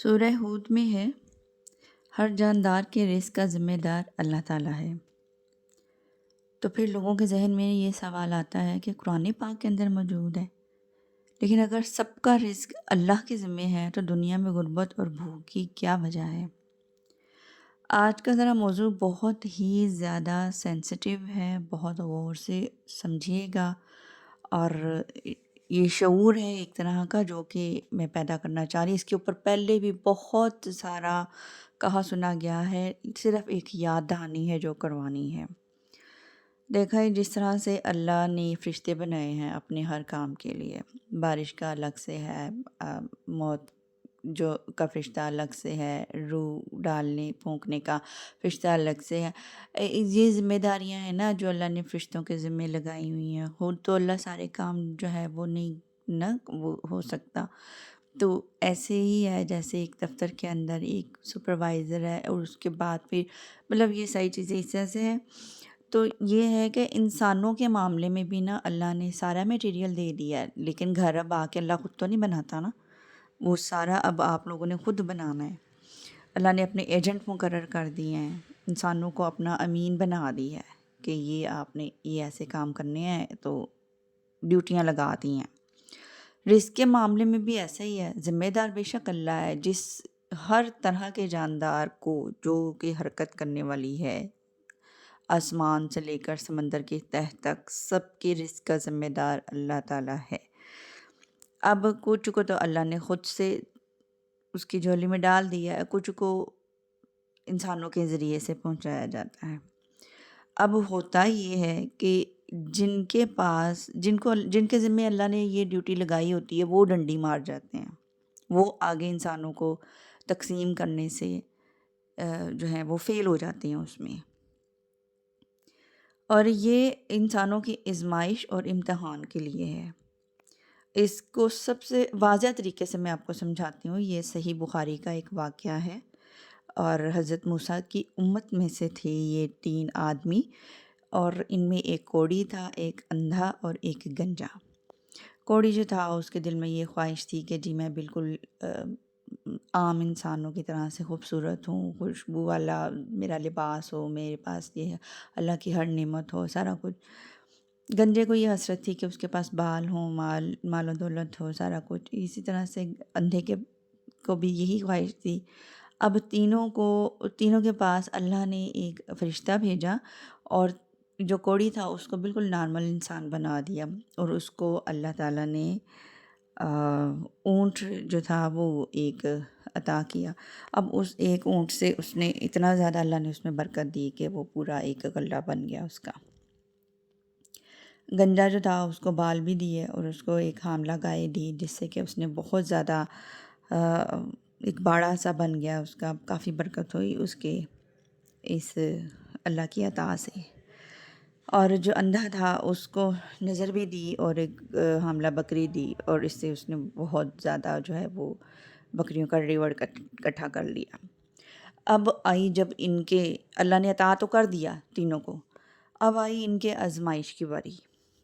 سورہ ہود میں ہے، ہر جاندار کے رزق کا ذمہ دار اللہ تعالیٰ ہے۔ تو پھر لوگوں کے ذہن میں یہ سوال آتا ہے کہ قرآن پاک کے اندر موجود ہے، لیکن اگر سب کا رزق اللہ کے ذمہ ہے تو دنیا میں غربت اور بھوک کی کیا وجہ ہے؟ آج کا ذرا موضوع بہت ہی زیادہ سینسٹیو ہے، بہت غور سے سمجھیے گا، اور یہ شعور ہے ایک طرح کا جو کہ میں پیدا کرنا چاہ رہی۔ اس کے اوپر پہلے بھی بہت سارا کہا سنا گیا ہے، صرف ایک یاد دہانی ہے جو کروانی ہے۔ دیکھا ہے جس طرح سے اللہ نے فرشتے بنائے ہیں اپنے ہر کام کے لیے، بارش کا الگ سے ہے، موت جو کا فرشتہ الگ سے ہے، روح ڈالنے پھونکنے کا فرشتہ الگ سے ہے۔ یہ ذمہ داریاں ہیں نا جو اللہ نے فرشتوں کے ذمہ لگائی ہوئی ہیں۔ خود تو اللہ سارے کام جو ہے وہ نہیں نہ وہ ہو سکتا، تو ایسے ہی ہے جیسے ایک دفتر کے اندر ایک سپروائزر ہے اور اس کے بعد پھر مطلب یہ ساری چیزیں اس طرح سے ہیں۔ تو یہ ہے کہ انسانوں کے معاملے میں بھی نا اللہ نے سارا میٹیریل دے دیا ہے، لیکن گھر اب آ کے اللہ خود تو نہیں بناتا نا، وہ سارا اب آپ لوگوں نے خود بنانا ہے۔ اللہ نے اپنے ایجنٹ مقرر کر دیے ہیں، انسانوں کو اپنا امین بنا دی ہے کہ یہ آپ نے یہ ایسے کام کرنے ہیں، تو ڈیوٹیاں لگا دی ہیں۔ رزق کے معاملے میں بھی ایسا ہی ہے، ذمہ دار بے شک اللہ ہے، جس ہر طرح کے جاندار کو جو کہ حرکت کرنے والی ہے، آسمان سے لے کر سمندر کے تہ تک سب کے رزق کا ذمہ دار اللہ تعالیٰ ہے۔ اب کچھ کو تو اللہ نے خود سے اس کی جھولی میں ڈال دیا ہے، کچھ کو انسانوں کے ذریعے سے پہنچایا جاتا ہے۔ اب ہوتا یہ ہے کہ جن کے پاس جن کے ذمہ اللہ نے یہ ڈیوٹی لگائی ہوتی ہے وہ ڈنڈی مار جاتے ہیں، وہ آگے انسانوں کو تقسیم کرنے سے جو ہے وہ فیل ہو جاتے ہیں اس میں، اور یہ انسانوں کی آزمائش اور امتحان کے لیے ہے۔ اس کو سب سے واضح طریقے سے میں آپ کو سمجھاتی ہوں۔ یہ صحیح بخاری کا ایک واقعہ ہے، اور حضرت موسیٰ کی امت میں سے تھے یہ 3 آدمی، اور ان میں ایک کوڑی تھا، ایک اندھا اور ایک گنجا۔ کوڑی جو تھا اس کے دل میں یہ خواہش تھی کہ جی میں بالکل عام انسانوں کی طرح سے خوبصورت ہوں، خوشبو والا میرا لباس ہو، میرے پاس یہ اللہ کی ہر نعمت ہو، سارا کچھ۔ گنجے کو یہ حسرت تھی کہ اس کے پاس بال ہوں، مال و دولت ہو، سارا کچھ۔ اسی طرح سے اندھے کو بھی یہی خواہش تھی۔ اب تینوں کے پاس اللہ نے ایک فرشتہ بھیجا، اور جو کوڑی تھا اس کو بالکل نارمل انسان بنا دیا، اور اس کو اللہ تعالیٰ نے اونٹ جو تھا وہ ایک عطا کیا۔ اب اس ایک اونٹ سے اس نے اتنا زیادہ اللہ نے اس میں برکت دی کہ وہ پورا ایک غلہ بن گیا اس کا۔ گنجا جو تھا اس کو بال بھی دیے، اور اس کو ایک حاملہ گائے دی، جس سے کہ اس نے بہت زیادہ ایک باڑا سا بن گیا، اس کا کافی برکت ہوئی اس کے اس اللہ کی عطا سے۔ اور جو اندھا تھا اس کو نظر بھی دی، اور ایک حاملہ بکری دی، اور اس سے اس نے بہت زیادہ جو ہے وہ بکریوں کا ریوڑ اکٹھا کر لیا۔ اب آئی جب ان کے اللہ نے عطا تو کر دیا تینوں کو، اب آئی ان کے آزمائش کی باری۔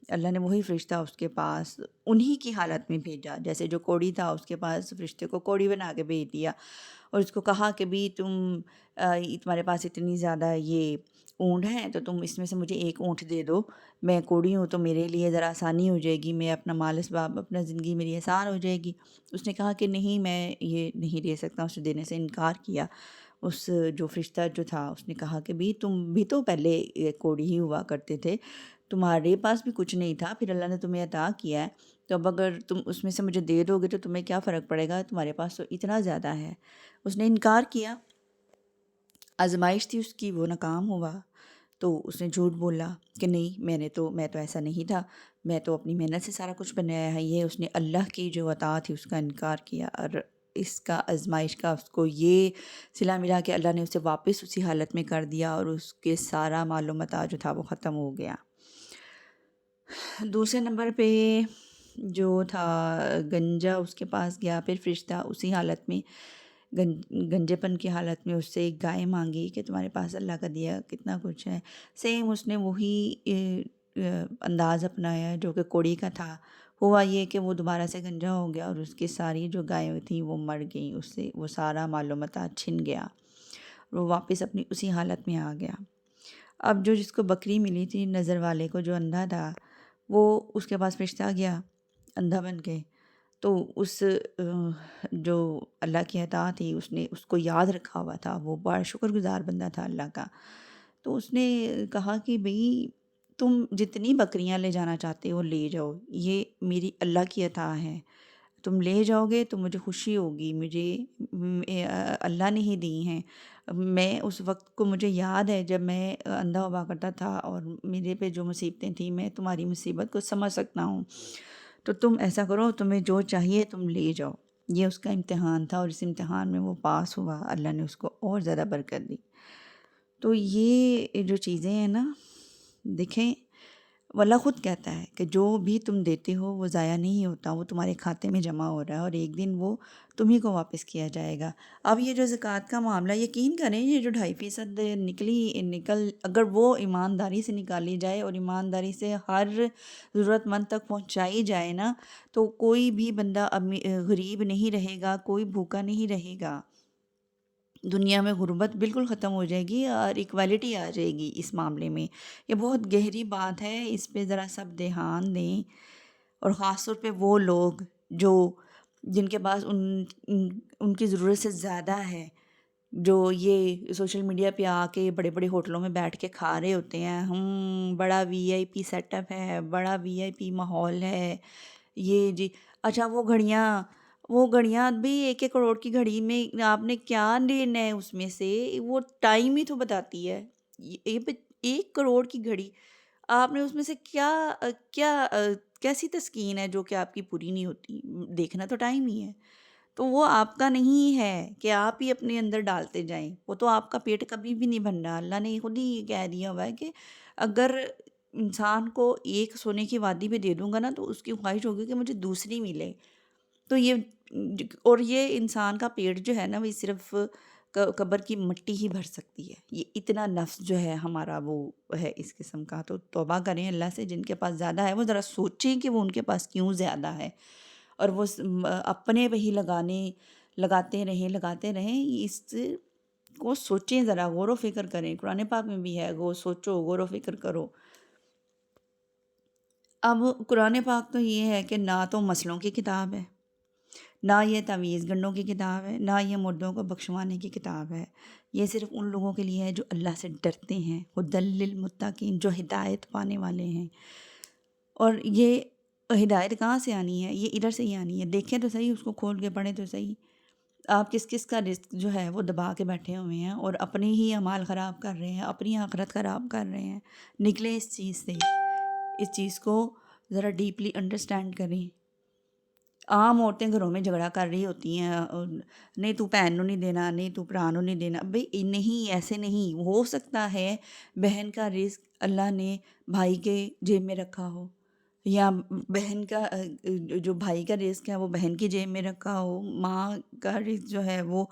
اللہ نے وہی فرشتہ اس کے پاس انہی کی حالت میں بھیجا، جیسے جو کوڑی تھا اس کے پاس فرشتے کو کوڑی بنا کے بھیج دیا، اور اس کو کہا کہ بھی تمہارے پاس اتنی زیادہ یہ اونٹ ہیں تو تم اس میں سے مجھے ایک اونٹ دے دو، میں کوڑی ہوں تو میرے لیے ذرا آسانی ہو جائے گی، میں اپنا مال اسباب اپنا زندگی میری آسان ہو جائے گی۔ اس نے کہا کہ نہیں، میں یہ نہیں دے سکتا، اس نے دینے سے انکار کیا۔ اس جو فرشتہ جو تھا اس نے کہا کہ بھی تم بھی تو پہلے کوڑی ہی ہوا کرتے تھے، تمہارے پاس بھی کچھ نہیں تھا، پھر اللہ نے تمہیں عطا کیا ہے، تو اب اگر تم اس میں سے مجھے دے دو گے تو تمہیں کیا فرق پڑے گا، تمہارے پاس تو اتنا زیادہ ہے۔ اس نے انکار کیا، آزمائش تھی اس کی، وہ ناکام ہوا، تو اس نے جھوٹ بولا کہ نہیں میں تو ایسا نہیں تھا، میں تو اپنی محنت سے سارا کچھ بنایا ہے۔ یہ اس نے اللہ کی جو عطا تھی اس کا انکار کیا، اور اس کا آزمائش کا اس کو یہ صلہ ملا کہ اللہ نے اسے واپس اسی حالت میں کر دیا، اور اس کے سارا مال و متاع جو تھا وہ ختم ہو گیا۔ دوسرے نمبر پہ جو تھا گنجا، اس کے پاس گیا پھر فرشتہ اسی حالت میں، گنجے پن کی حالت میں اس سے ایک گائے مانگی کہ تمہارے پاس اللہ کا دیا کتنا کچھ ہے۔ سیم اس نے وہی انداز اپنایا جو کہ کوڑی کا تھا، ہوا یہ کہ وہ دوبارہ سے گنجا ہو گیا اور اس کی ساری جو گائیں تھیں وہ مر گئیں، اس سے وہ سارا مال و متاع چھن گیا، وہ واپس اپنی اسی حالت میں آ گیا۔ اب جو جس کو بکری ملی تھی نظر والے کو جو اندھا تھا، وہ اس کے پاس فرشتہ گیا اندھا بن کے، تو اس جو اللہ کی عطا تھی اس نے اس کو یاد رکھا ہوا تھا، وہ بڑا شکر گزار بندہ تھا اللہ کا، تو اس نے کہا کہ بھئی تم جتنی بکریاں لے جانا چاہتے ہو لے جاؤ، یہ میری اللہ کی عطا ہے، تم لے جاؤ گے تو مجھے خوشی ہوگی، مجھے اللہ نے ہی دی ہیں۔ میں اس وقت کو مجھے یاد ہے جب میں اندھا ہوا کرتا تھا اور میرے پہ جو مصیبتیں تھیں، میں تمہاری مصیبت کو سمجھ سکتا ہوں، تو تم ایسا کرو، تمہیں جو چاہیے تم لے جاؤ۔ یہ اس کا امتحان تھا اور اس امتحان میں وہ پاس ہوا، اللہ نے اس کو اور زیادہ برکت دی۔ تو یہ جو چیزیں ہیں نا، دیکھیں اللہ خود کہتا ہے کہ جو بھی تم دیتے ہو وہ ضائع نہیں ہوتا، وہ تمہارے کھاتے میں جمع ہو رہا ہے اور ایک دن وہ تمہیں کو واپس کیا جائے گا۔ اب یہ جو زکوٰۃ کا معاملہ، یقین کریں یہ جو 2.5% نکل اگر وہ ایمانداری سے نکالی جائے اور ایمانداری سے ہر ضرورت مند تک پہنچائی جائے نا، تو کوئی بھی بندہ غریب نہیں رہے گا، کوئی بھوکا نہیں رہے گا، دنیا میں غربت بالکل ختم ہو جائے گی اور ایکویلٹی آ جائے گی اس معاملے میں۔ یہ بہت گہری بات ہے، اس پہ ذرا سب دھیان دیں، اور خاص طور پہ وہ لوگ جو جن کے پاس ان کی ضرورت سے زیادہ ہے، جو یہ سوشل میڈیا پہ آ کے بڑے بڑے ہوٹلوں میں بیٹھ کے کھا رہے ہوتے ہیں، بڑا وی آئی پی سیٹ اپ ہے، بڑا وی آئی پی ماحول ہے، یہ جی اچھا وہ گھڑیاں بھی 1 1 کروڑ کی گھڑی میں آپ نے کیا لینا ہے اس میں سے، وہ ٹائم ہی تو بتاتی ہے۔ یہ 1 کروڑ کی گھڑی آپ نے اس میں سے کیا کیا کیسی تسکین ہے جو کہ آپ کی پوری نہیں ہوتی؟ دیکھنا تو ٹائم ہی ہے، تو وہ آپ کا نہیں ہے کہ آپ ہی اپنے اندر ڈالتے جائیں، وہ تو آپ کا پیٹ کبھی بھی نہیں بھرنا۔ اللہ نے خود ہی کہہ دیا ہوا ہے کہ اگر انسان کو ایک سونے کی وادی بھی دے دوں گا نا تو اس کی خواہش ہوگی کہ مجھے دوسری ملے، تو یہ اور یہ انسان کا پیٹ جو ہے نا وہ صرف قبر کی مٹی ہی بھر سکتی ہے، یہ اتنا نفس جو ہے ہمارا وہ ہے اس قسم کا۔ تو توبہ کریں اللہ سے، جن کے پاس زیادہ ہے وہ ذرا سوچیں کہ وہ ان کے پاس کیوں زیادہ ہے، اور وہ اپنے پہ ہی لگاتے رہیں، اس کو سوچیں، ذرا غور و فکر کریں۔ قرآن پاک میں بھی ہے سوچو، غور و فکر کرو۔ اب قرآن پاک تو یہ ہے کہ نہ تو مسئلوں کی کتاب ہے، نہ یہ تعویذ گنڈوں کی کتاب ہے، نہ یہ مردوں کو بخشوانے کی کتاب ہے، یہ صرف ان لوگوں کے لیے ہے جو اللہ سے ڈرتے ہیں، ھدی للمتقین، جو ہدایت پانے والے ہیں۔ اور یہ ہدایت کہاں سے آنی ہے؟ یہ ادھر سے ہی آنی ہے، دیکھیں تو صحیح، اس کو کھول کے پڑھیں تو صحیح۔ آپ کس کس کا رزق جو ہے وہ دبا کے بیٹھے ہوئے ہیں اور اپنے ہی اعمال خراب کر رہے ہیں، اپنی آخرت خراب کر رہے ہیں۔ نکلیں اس چیز سے، اس چیز کو ذرا ڈیپلی انڈرسٹینڈ کریں۔ عام عورتیں گھروں میں جھگڑا کر رہی ہوتی ہیں، نہیں تو بہن نو نہیں دینا، نہیں تو بھرا نو نہیں دینا، بھئی نہیں، ایسے نہیں ہو سکتا ہے۔ بہن کا رزق اللہ نے بھائی کے جیب میں رکھا ہو، یا بہن کا جو بھائی کا رزق ہے وہ بہن کی جیب میں رکھا ہو، ماں کا رزق جو ہے وہ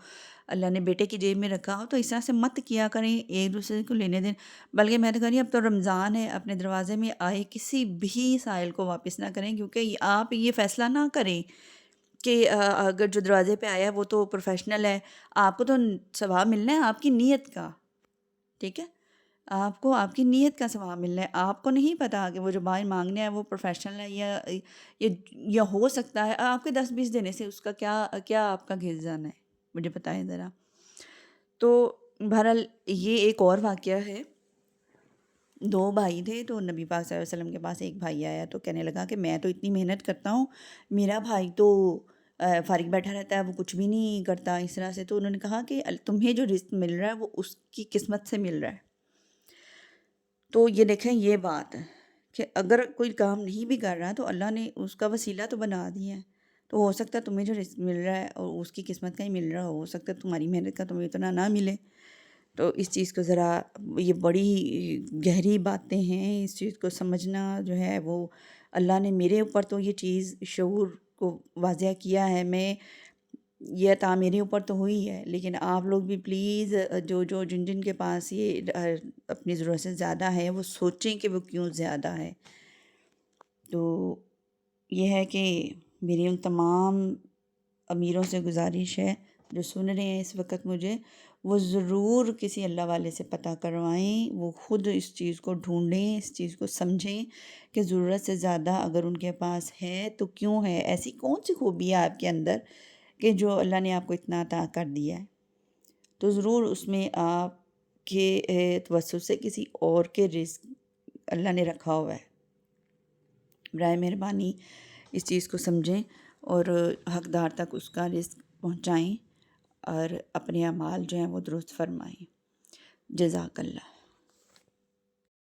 اللہ نے بیٹے کی جیب میں رکھا ہو، تو اس طرح سے مت کیا کریں، ایک دوسرے کو لینے دیں۔ بلکہ میں تو کہہ رہی ہوں اب تو رمضان ہے، اپنے دروازے میں آئے کسی بھی سائل کو واپس نہ کریں، کیونکہ آپ یہ فیصلہ نہ کریں کہ اگر جو دروازے پہ آیا ہے وہ تو پروفیشنل ہے، آپ کو تو ثواب ملنا ہے آپ کی نیت کا، ٹھیک ہے؟ آپ کو آپ کی نیت کا ثواب ملنا ہے، آپ کو نہیں پتا کہ وہ جو بھائی مانگنے ہے وہ پروفیشنل ہے یا ہو سکتا ہے آپ کے 10 20 دینے سے اس کا کیا آپ کا گھس جانا ہے، مجھے بتائیں ذرا۔ تو بہرحال یہ ایک اور واقعہ ہے، 2 بھائی تھے، تو نبی پاک صلی اللہ علیہ وسلم کے پاس ایک بھائی آیا تو کہنے لگا کہ میں تو اتنی محنت کرتا ہوں، میرا بھائی تو فارغ بیٹھا رہتا ہے، وہ کچھ بھی نہیں کرتا اس طرح سے۔ تو انہوں نے کہا کہ تمہیں جو رزق مل رہا ہے وہ اس کی قسمت سے مل رہا ہے۔ تو یہ دیکھیں یہ بات ہے کہ اگر کوئی کام نہیں بھی کر رہا تو اللہ نے اس کا وسیلہ تو بنا دیا ہے، تو ہو سکتا ہے تمہیں جو رزق مل رہا ہے اور اس کی قسمت کا ہی مل رہا ہو سکتا ہے تمہاری محنت کا تمہیں اتنا نہ ملے۔ تو اس چیز کو ذرا، یہ بڑی گہری باتیں ہیں، اس چیز کو سمجھنا جو ہے وہ اللہ نے میرے اوپر تو یہ چیز شعور کو واضح کیا ہے، میں یہ عطا میرے اوپر تو ہوئی ہے، لیکن آپ لوگ بھی پلیز جن کے پاس یہ اپنی ضرورت سے زیادہ ہے وہ سوچیں کہ وہ کیوں زیادہ ہے۔ تو یہ ہے کہ میری ان تمام امیروں سے گزارش ہے جو سن رہے ہیں اس وقت مجھے، وہ ضرور کسی اللہ والے سے پتہ کروائیں، وہ خود اس چیز کو ڈھونڈیں، اس چیز کو سمجھیں کہ ضرورت سے زیادہ اگر ان کے پاس ہے تو کیوں ہے، ایسی کون سی خوبی ہے آپ کے اندر کہ جو اللہ نے آپ کو اتنا عطا کر دیا ہے، تو ضرور اس میں آپ کے توسط سے کسی اور کے رزق اللہ نے رکھا ہوا ہے۔ برائے مہربانی اس چیز کو سمجھیں اور حقدار تک اس کا رزق پہنچائیں اور اپنے اعمال جو ہیں وہ درست فرمائیں۔ جزاک اللہ۔